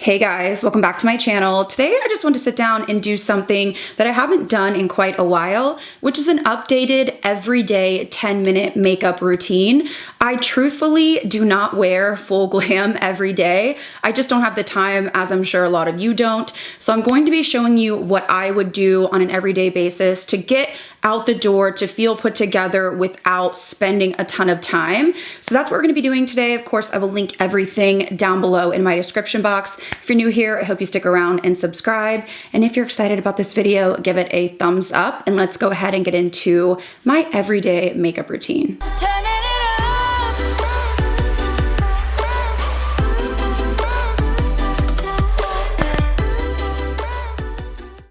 Hey guys, welcome back to my channel. Today I just want to sit down and do something that I haven't done in quite a while, which is an updated everyday 10-minute makeup routine. I truthfully do not wear full glam every day. I just don't have the time, as I'm sure a lot of you don't. So I'm going to be showing you what I would do on an everyday basis to get out the door, to feel put together without spending a ton of time. So that's what we're gonna be doing today. Of course, I will link everything down below in my description box. If you're new here, I hope you stick around and subscribe. And if you're excited about this video, give it a thumbs up and let's go ahead and get into my everyday makeup routine.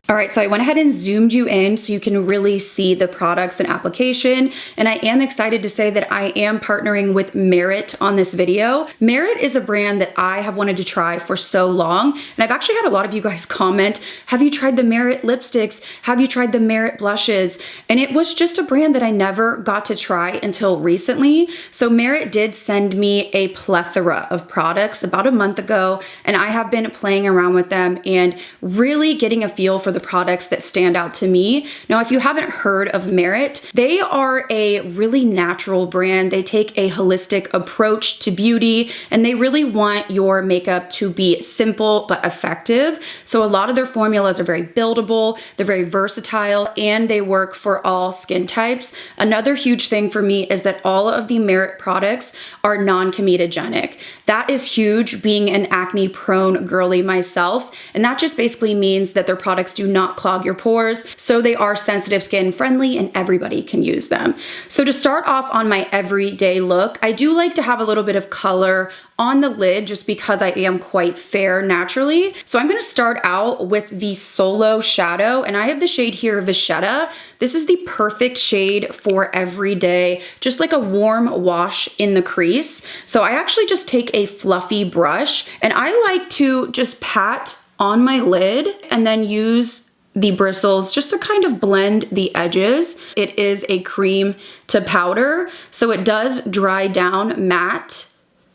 All right, so I went ahead and zoomed you in so you can really see the products and application. And I am excited to say that I am partnering with Merit on this video. Merit is a brand that I have wanted to try for so long. And I've actually had a lot of you guys comment, have you tried the Merit lipsticks? Have you tried the Merit blushes? And it was just a brand that I never got to try until recently. So Merit did send me a plethora of products about a month ago, and I have been playing around with them and really getting a feel for the products that stand out to me. Now, if you haven't heard of Merit, they are a really natural brand. They take a holistic approach to beauty, and they really want your makeup to be simple but effective. So a lot of their formulas are very buildable, they're very versatile, and they work for all skin types. Another huge thing for me is that all of the Merit products are non-comedogenic. That is huge, being an acne-prone girly myself, and that just basically means that their products do not clog your pores, so they are sensitive skin friendly and everybody can use them. So to start off on my everyday look, I do like to have a little bit of color on the lid just because I am quite fair naturally. So I'm gonna start out with the Solo Shadow, and I have the shade here, Vachetta. This is the perfect shade for every day, just like a warm wash in the crease. So I actually just take a fluffy brush and I like to just pat on my lid and then use the bristles just to kind of blend the edges. It is a cream to powder, so it does dry down matte,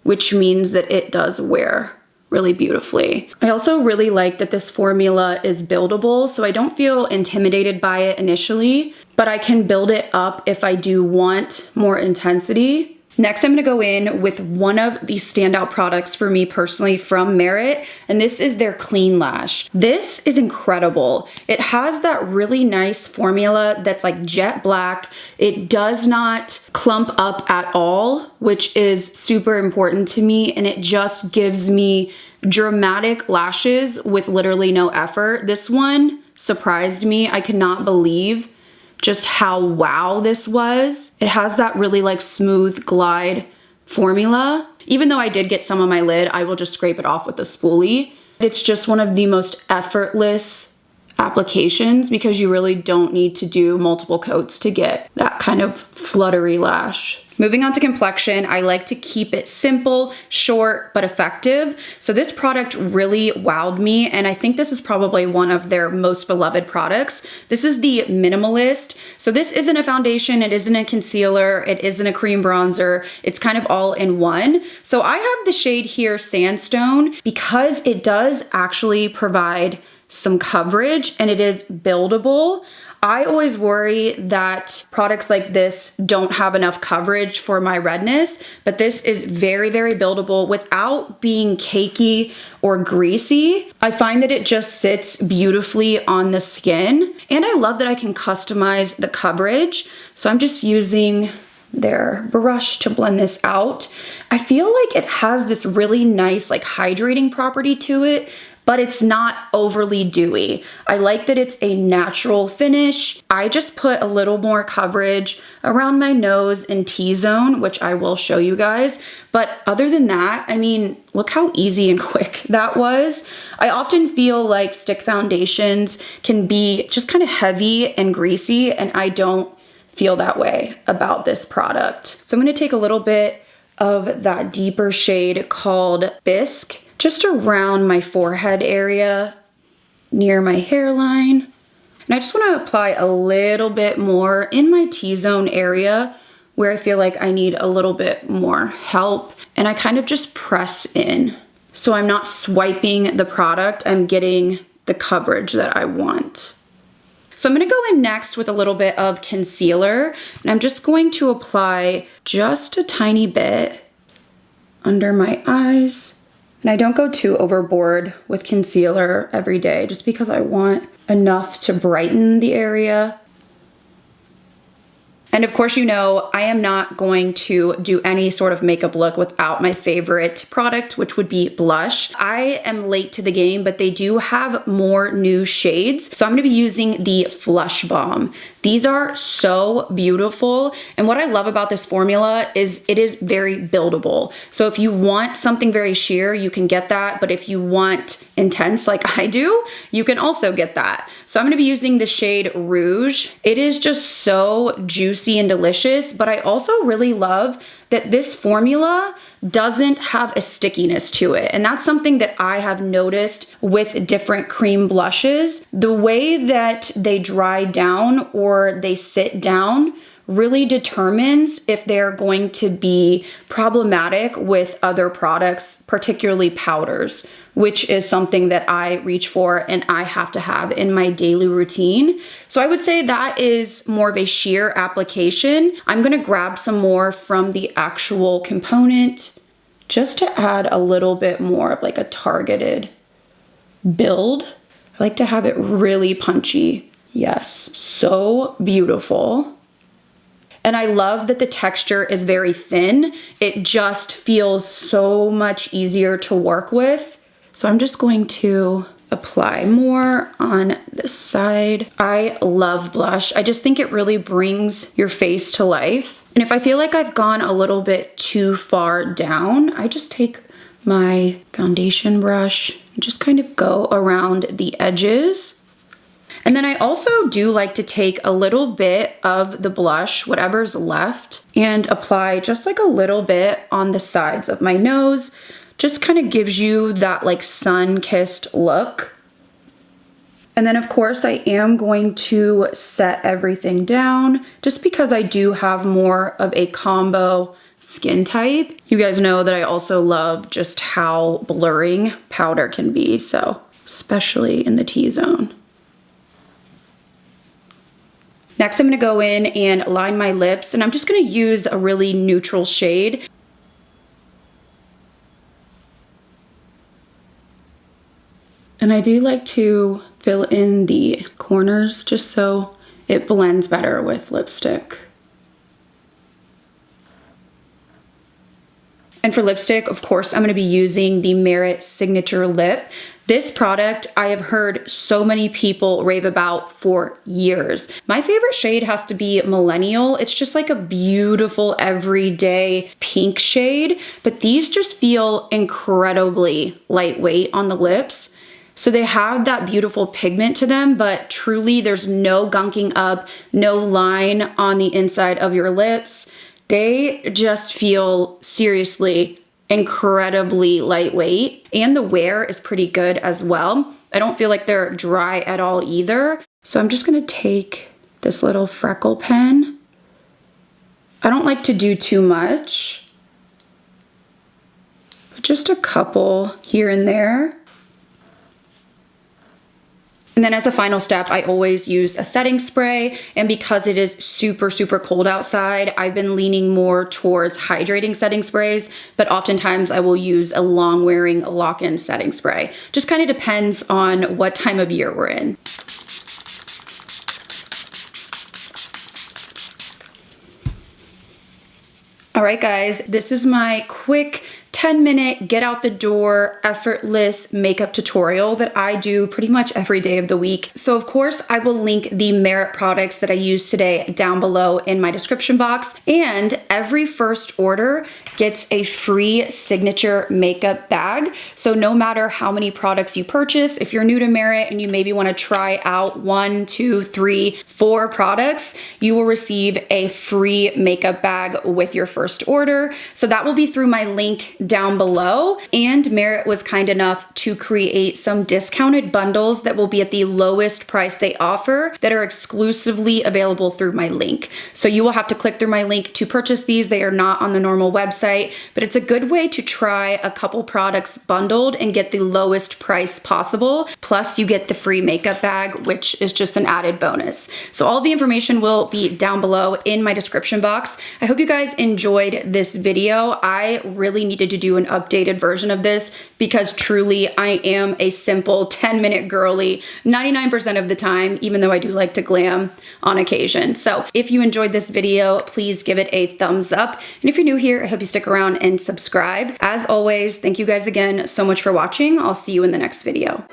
which means that it does wear really beautifully. I also really like that this formula is buildable, so I don't feel intimidated by it initially, but I can build it up if I do want more intensity. Next, I'm gonna go in with one of the standout products for me personally from Merit, and this is their Clean Lash. This is incredible. It has that really nice formula that's like jet black. It does not clump up at all, which is super important to me, and it just gives me dramatic lashes with literally no effort. This one surprised me. I could not believe just how wow this was. It has that really like smooth glide formula. Even though I did get some on my lid, I will just scrape it off with a spoolie. It's just one of the most effortless applications because you really don't need to do multiple coats to get that kind of fluttery lash. Moving on to complexion, I like to keep it simple, short, but effective. So this product really wowed me, and I think this is probably one of their most beloved products. This is the Minimalist. So this isn't a foundation, it isn't a concealer, it isn't a cream bronzer, it's kind of all in one. So I have the shade here, Sandstone, because it does actually provide some coverage and it is buildable. I always worry that products like this don't have enough coverage for my redness, but this is very, very buildable without being cakey or greasy. I find that it just sits beautifully on the skin, and I love that I can customize the coverage. So I'm just using their brush to blend this out. I feel like it has this really nice like hydrating property to it, but it's not overly dewy. I like that it's a natural finish. I just put a little more coverage around my nose and T-zone, which I will show you guys. But other than that, I mean, look how easy and quick that was. I often feel like stick foundations can be just kind of heavy and greasy, and I don't feel that way about this product. So I'm gonna take a little bit of that deeper shade called Bisque, just around my forehead area near my hairline. And I just want to apply a little bit more in my T-zone area where I feel like I need a little bit more help. And I kind of just press in So I'm not swiping the product, I'm getting the coverage that I want. So I'm gonna go in next with a little bit of concealer, and I'm just going to apply just a tiny bit under my eyes. And I don't go too overboard with concealer every day just because I want enough to brighten the area. And of course, you know, I am not going to do any sort of makeup look without my favorite product, which would be blush. I am late to the game, but they do have more new shades. So I'm gonna be using the Flush Bomb. These are so beautiful. And what I love about this formula is it is very buildable. So if you want something very sheer, you can get that. But if you want intense like I do, you can also get that. So I'm gonna be using the shade Rouge. It is just so juicy and delicious, but I also really love that this formula doesn't have a stickiness to it. And that's something that I have noticed with different cream blushes. The way that they dry down or they sit down really determines if they're going to be problematic with other products, particularly powders, which is something that I reach for and I have to have in my daily routine. So I would say that is more of a sheer application. I'm gonna grab some more from the actual component just to add a little bit more of like a targeted build. I like to have it really punchy. Yes, so beautiful. And I love that the texture is very thin. It just feels so much easier to work with. So I'm just going to apply more on this side. I love blush. I just think it really brings your face to life. And if I feel like I've gone a little bit too far down, I just take my foundation brush and just kind of go around the edges. And then I also do like to take a little bit of the blush, whatever's left, and apply just like a little bit on the sides of my nose. Just kind of gives you that like sun-kissed look. And then of course I am going to set everything down just because I do have more of a combo skin type. You guys know that I also love just how blurring powder can be, so especially in the T-zone. Next, I'm gonna go in and line my lips, and I'm just gonna use a really neutral shade. And I do like to fill in the corners just so it blends better with lipstick. And for lipstick, of course, I'm gonna be using the Merit Signature Lip. This product I have heard so many people rave about for years. My favorite shade has to be Millennial. It's just like a beautiful everyday pink shade, but these just feel incredibly lightweight on the lips. So they have that beautiful pigment to them, but truly there's no gunking up, no line on the inside of your lips. They just feel seriously incredibly lightweight, and the wear is pretty good as well. I don't feel like they're dry at all either. So I'm just gonna take this little Freckle Pen. I don't like to do too much, but just a couple here and there. And then as a final step, I always use a setting spray. And because it is super, super cold outside, I've been leaning more towards hydrating setting sprays, but oftentimes I will use a long wearing lock-in setting spray. Just kind of depends on what time of year we're in. All right, guys, this is my quick 10-minute get out the door effortless makeup tutorial that I do pretty much every day of the week. So of course I will link the Merit products that I used today down below in my description box, and every first order gets a free signature makeup bag. So no matter how many products you purchase, if you're new to Merit and you maybe want to try out 1, 2, 3, 4 products, you will receive a free makeup bag with your first order. So that will be through my link down below. And Merit was kind enough to create some discounted bundles that will be at the lowest price they offer that are exclusively available through my link. So you will have to click through my link to purchase these. They are not on the normal website, but it's a good way to try a couple products bundled and get the lowest price possible. Plus you get the free makeup bag, which is just an added bonus. So all the information will be down below in my description box. I hope you guys enjoyed this video. I really needed to do an updated version of this because truly I am a simple 10-minute girly 99% of the time, even though I do like to glam on occasion. So if you enjoyed this video, please give it a thumbs up. And if you're new here, I hope you stick around and subscribe. As always, thank you guys again so much for watching. I'll see you in the next video.